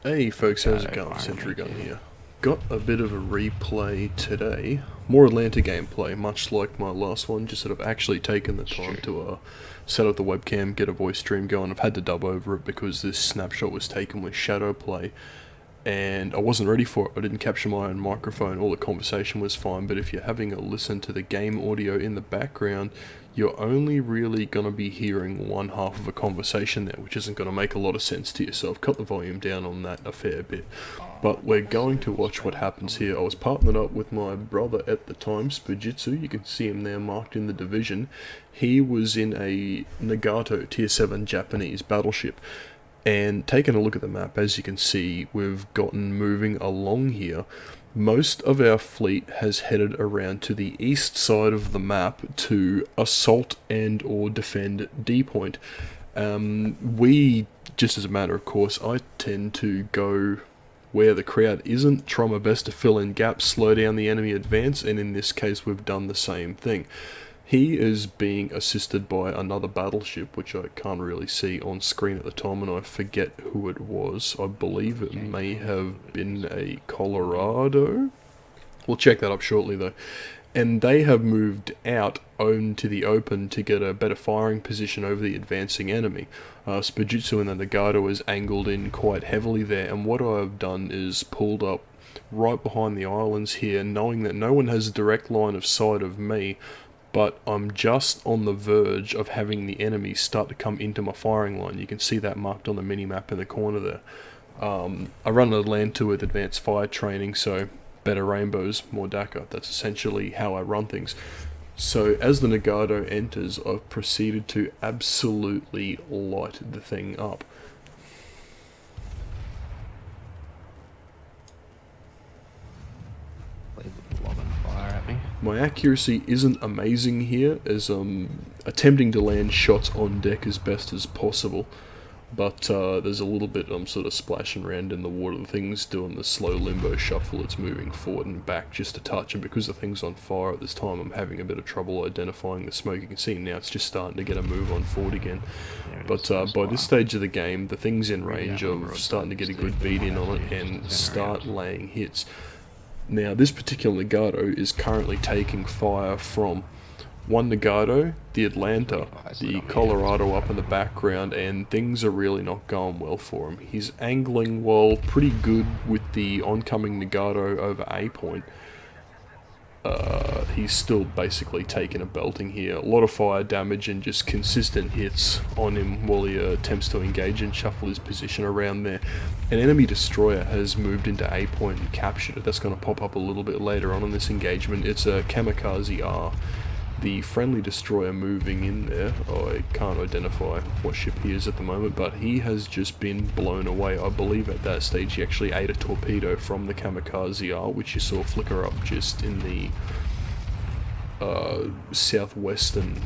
Hey folks, how's it going? Sentry Gun here. Got a bit of a replay today. More Atlanta gameplay, much like my last one, just that I've actually taken the time to set up the webcam, get a voice stream going. I've had to dub over it because this snapshot was taken with Shadowplay, and I wasn't ready for it. I didn't capture my own microphone. All the conversation was fine, but if you're having a listen to the game audio in the background, you're only really going to be hearing one half of a conversation there, which isn't going to make a lot of sense to you. So I've cut the volume down on that a fair bit. But we're going to watch what happens here. I was partnered up with my brother at the time, Spujitsu. You can see him there marked in the division. He was in a Nagato Tier 7 Japanese battleship. And taking a look at the map, as you can see, we've gotten moving along here. Most of our fleet has headed around to the east side of the map to assault and or defend D point. We, just as a matter of course, I tend to go where the crowd isn't, try my best to fill in gaps, slow down the enemy advance, and in this case we've done the same thing. He is being assisted by another battleship, which I can't really see on screen at the time, and I forget who it was. I believe it may have been a Colorado. We'll check that up shortly, though. And they have moved out into the open to get a better firing position over the advancing enemy. Spujitsu and the Nagato is angled in quite heavily there, and what I've done is pulled up right behind the islands here, knowing that no one has a direct line of sight of me, but I'm just on the verge of having the enemy start to come into my firing line. You can see that marked on the mini-map in the corner there. I run a land 2 with advanced fire training, so better rainbows, more DACA. That's essentially how I run things. So as the Nagato enters, I've proceeded to absolutely light the thing up. My accuracy isn't amazing here, as I'm attempting to land shots on deck as best as possible, but there's a little bit I'm sort of splashing around in the water. The thing's doing the slow limbo shuffle, it's moving forward and back just a touch, and because the thing's on fire at this time, I'm having a bit of trouble identifying the smoke. You can see now it's just starting to get a move on forward again. But by this stage of the game, the thing's in range of starting to get a good beat in on it and start laying hits. Now, this particular Nagato is currently taking fire from one Nagato, the Atlanta, the Colorado up in the background, and things are really not going well for him. He's angling well, pretty good with the oncoming Nagato over A point. He's still basically taking a belting here. A lot of fire damage and just consistent hits on him while he attempts to engage and shuffle his position around there. An enemy destroyer has moved into A point and captured it. That's going to pop up a little bit later on in this engagement. It's a Kamikaze R. The friendly destroyer moving in there, I can't identify what ship he is at the moment, but he has just been blown away. I believe at that stage he actually ate a torpedo from the Kamikaze R, which you saw flicker up just in the southwestern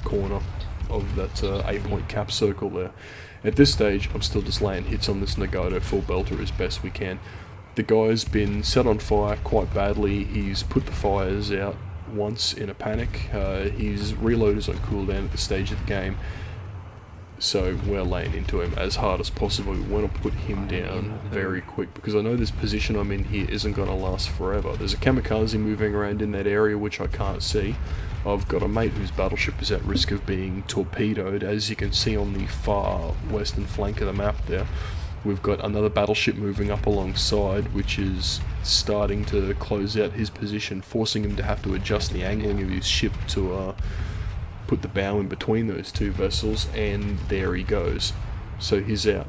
corner of that 8-point cap circle there. At this stage, I'm still just laying hits on this Nagato full belter as best we can. The guy's been set on fire quite badly. He's put the fires out once in a panic. His reload is on cooldown at this stage of the game, so we're laying into him as hard as possible. We want to put him down very quick, because I know this position I'm in here isn't going to last forever. There's a Kamikaze moving around in that area which I can't see. I've got a mate whose battleship is at risk of being torpedoed, as you can see on the far western flank of the map there. We've got another battleship moving up alongside, which is starting to close out his position, forcing him to have to adjust the angling of his ship to put the bow in between those two vessels, and there he goes. So he's out.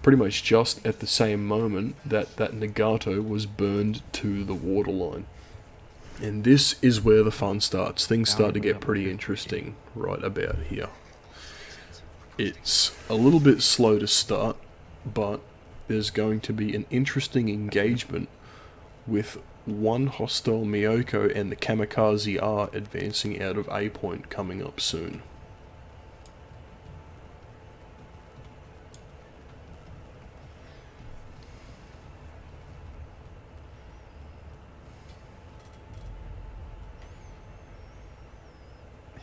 Pretty much just at the same moment that that Nagato was burned to the waterline. And this is where the fun starts. Things start to get pretty interesting right about here. It's a little bit slow to start, but there's going to be an interesting engagement with one hostile Miyoko and the Kamikaze R advancing out of A point coming up soon.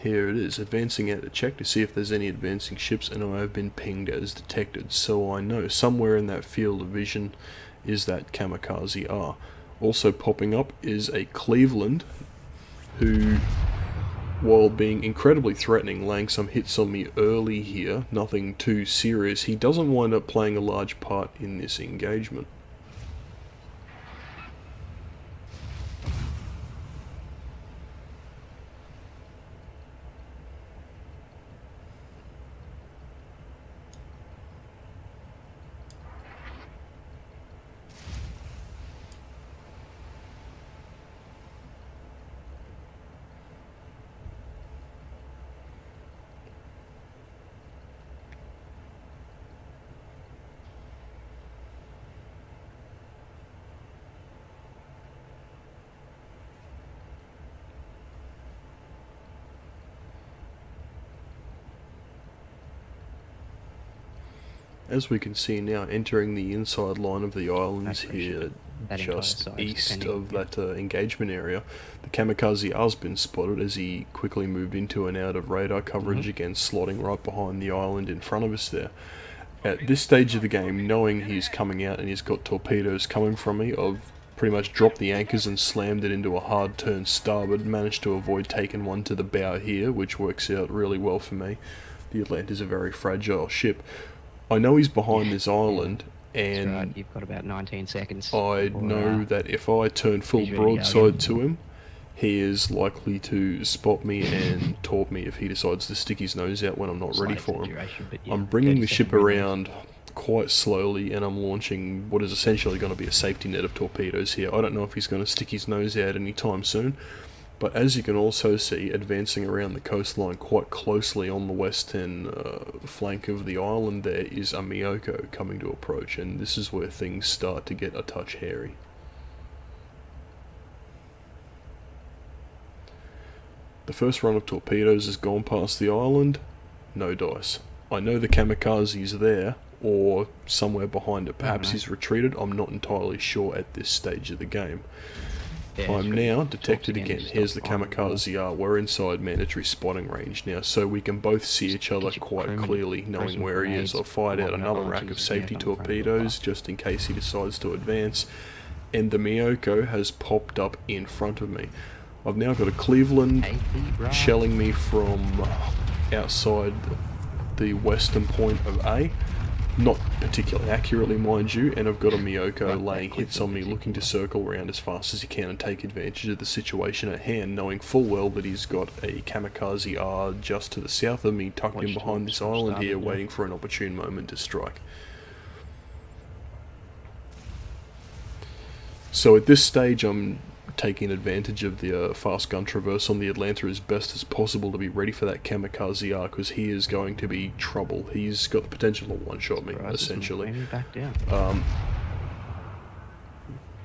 Here it is, advancing out to check to see if there's any advancing ships, and I have been pinged as detected, so I know somewhere in that field of vision is that Kamikaze R. Also popping up is a Cleveland, who, while being incredibly threatening, laying some hits on me early here, nothing too serious, he doesn't wind up playing a large part in this engagement. As we can see now, entering the inside line of the islands here, just east of that engagement area, the Kamikaze R's been spotted as he quickly moved into and out of radar coverage, again slotting right behind the island in front of us there. At this stage of the game, knowing he's coming out and he's got torpedoes coming from me, I've pretty much dropped the anchors and slammed it into a hard turn starboard, managed to avoid taking one to the bow here, which works out really well for me. The Atlanta's a very fragile ship. I know he's behind this island, and right. You've got about 19 seconds. I know that if I turn full broadside to him, he is likely to spot me and torp me if he decides to stick his nose out when I'm not ready for him. I'm bringing the ship around quite slowly, and I'm launching what is essentially going to be a safety net of torpedoes here. I don't know if he's going to stick his nose out anytime soon, but as you can also see, advancing around the coastline quite closely on the western flank of the island there is a Miyoko coming to approach, and this is where things start to get a touch hairy. The first run of torpedoes has gone past the island, no dice. I know the Kamikaze's there, or somewhere behind it. Perhaps he's retreated, I'm not entirely sure at this stage of the game. I'm now detected again. Here's the Kamikaze R. We're inside mandatory spotting range now, so we can both see each other quite clearly, knowing where he is. I've fired out another rack of safety torpedoes just in case he decides to advance, and the Miyoko has popped up in front of me. I've now got a Cleveland shelling me from outside the western point of A. Not particularly accurately, mind you, and I've got a Miyoko laying hits on me, looking to circle around as fast as he can and take advantage of the situation at hand, knowing full well that he's got a Kamikaze R just to the south of me, tucked in behind this island here, waiting for an opportune moment to strike. So at this stage, I'm taking advantage of the fast gun traverse on the Atlanta as best as possible to be ready for that Kamikaze R, because he is going to be trouble. He's got the potential to one-shot me, essentially.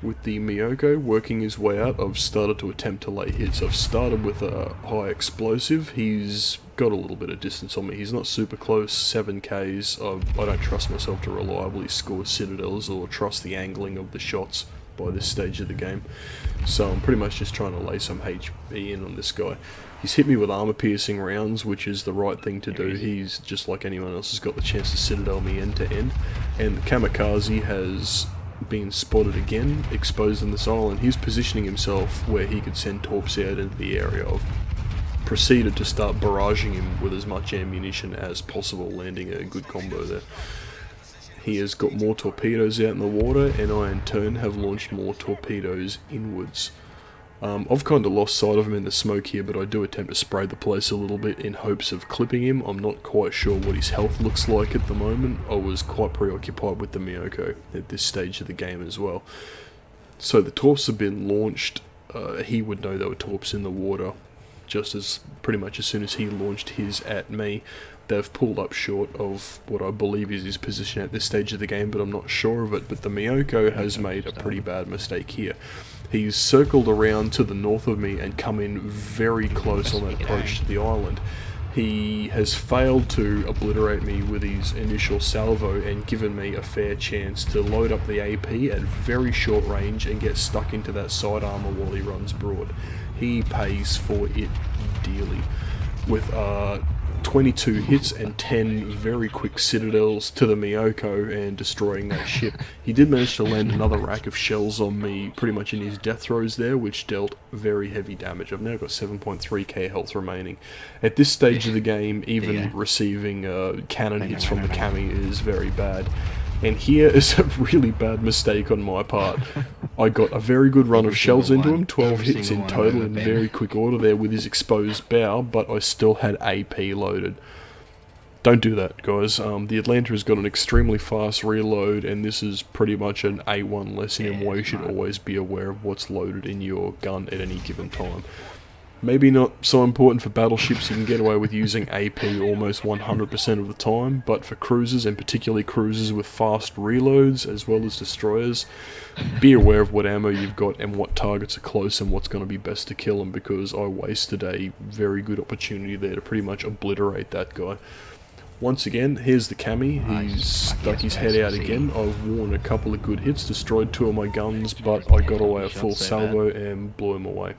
With the Miyoko working his way out, I've started to attempt to lay hits. I've started with a high explosive. He's got a little bit of distance on me. He's not super close, 7Ks. I don't trust myself to reliably score citadels or trust the angling of the shots by this stage of the game, so I'm pretty much just trying to lay some HP in on this guy. He's hit me with armor piercing rounds, which is the right thing to do. He's just like anyone else, has got the chance to citadel me end to end, and the Kamikaze has been spotted again, exposed on this island. He's positioning himself where he could send torps out into the area. I've proceeded to start barraging him with as much ammunition as possible, landing a good combo there. He has got more torpedoes out in the water, and I in turn have launched more torpedoes inwards. I've kind of lost sight of him in the smoke here, but I do attempt to spray the place a little bit in hopes of clipping him. I'm not quite sure what his health looks like at the moment. I was quite preoccupied with the Miyoko at this stage of the game as well. So the torps have been launched. He would know there were torps in the water just as pretty much as soon as he launched his at me. They've pulled up short of what I believe is his position at this stage of the game, but I'm not sure of it. But the Miyoko has made a pretty bad mistake here. He's circled around to the north of me and come in very close on that approach to the island. He has failed to obliterate me with his initial salvo and given me a fair chance to load up the AP at very short range and get stuck into that side armor while he runs broad. He pays for it dearly. with 22 hits and 10 very quick citadels to the Miyoko and destroying that ship. He did manage to land another rack of shells on me pretty much in his death throes there, which dealt very heavy damage. I've now got 7.3k health remaining. At this stage of the game, even receiving cannon hits from the Kami is very bad. And here is a really bad mistake on my part. I got a very good run of shells into him, 12 hits in total in very quick order there with his exposed bow, but I still had AP loaded. Don't do that, guys. The Atlanta has got an extremely fast reload, and this is pretty much an A1 lesson in why you should always be aware of what's loaded in your gun at any given time. Maybe not so important for battleships, you can get away with using AP almost 100% of the time, but for cruisers, and particularly cruisers with fast reloads as well as destroyers, be aware of what ammo you've got and what targets are close and what's going to be best to kill them, because I wasted a very good opportunity there to pretty much obliterate that guy. Once again, here's the Kami. He's stuck his head out again. I've worn a couple of good hits, destroyed 2 of my guns, but I got away a full salvo and blew him away.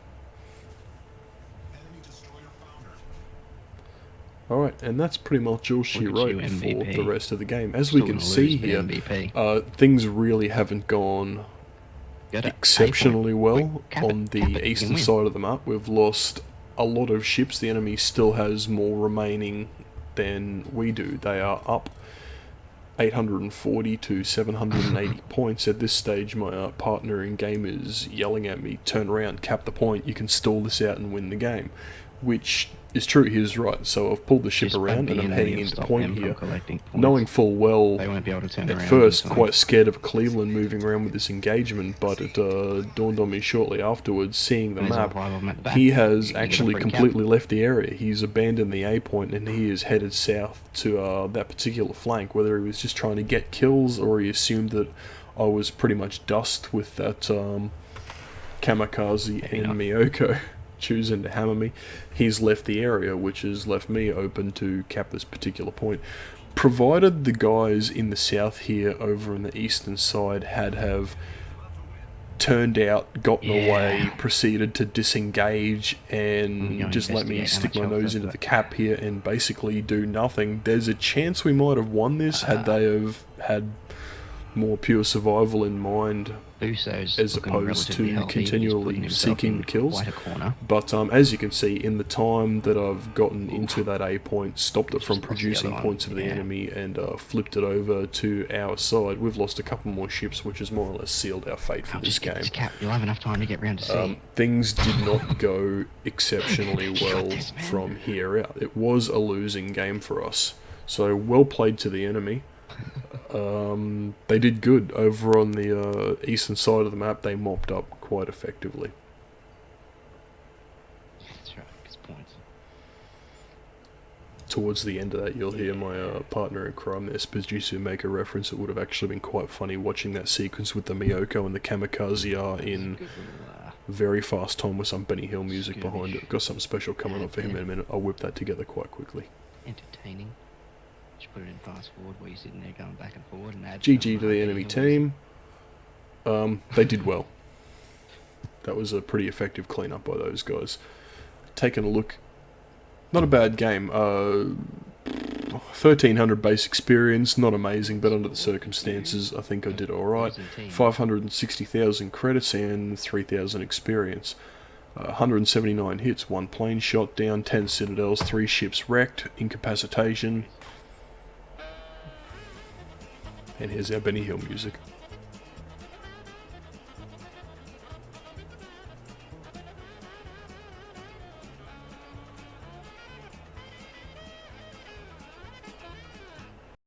Alright, and that's pretty much all she wrote for the rest of the game. As we can see here, things really haven't gone exceptionally well on the eastern side of the map. We've lost a lot of ships. The enemy still has more remaining than we do. They are up 840 to 780 points. At this stage, my partner in game is yelling at me, turn around, cap the point, you can stall this out and win the game. Which is true, he was right. So I've pulled the ship around and I'm heading into point here, knowing full well, at first, quite scared of Cleveland moving around with this engagement, but it dawned on me shortly afterwards, seeing the map, he has actually completely left the area. He's abandoned the A point and he is headed south to that particular flank, whether he was just trying to get kills or he assumed that I was pretty much dust with that Kamikaze and Miyoko choosing to hammer me. He's left the area, which has left me open to cap this particular point. Provided the guys in the south here over on the eastern side have turned out, gotten away, proceeded to disengage and just let me stick my nose into the cap here and basically do nothing, there's a chance we might have won this had they have had more pure survival in mind as opposed to continually seeking the kills. But as you can see, in the time that I've gotten into that A point, stopped it from producing points of the enemy and flipped it over to our side, we've lost a couple more ships, which has more or less sealed our fate for this game. You'll have enough time to get round to sea. Things did not go exceptionally well from here out. It was a losing game for us. So well played to the enemy. They did good over on the eastern side of the map. They mopped up quite effectively. That's right, it's points. Towards the end of that, you'll hear my partner in crime, the producer, make a reference. It would have actually been quite funny watching that sequence with the Miyoko and the Kamikaze are in very fast time with some Benny Hill music behind it. Got something special coming up for him in a minute. I'll whip that together quite quickly. Entertaining. Just put it in fast forward where you're sitting there going back and forward and add GG to the enemy team. They did well. That was a pretty effective cleanup by those guys. Taking a look, not a bad game. 1300 base experience, not amazing, but under the circumstances, I think I did alright. 560,000 credits and 3,000 experience. 179 hits, 1 plane shot down, 10 citadels, 3 ships wrecked, incapacitation. And here's our Benny Hill music.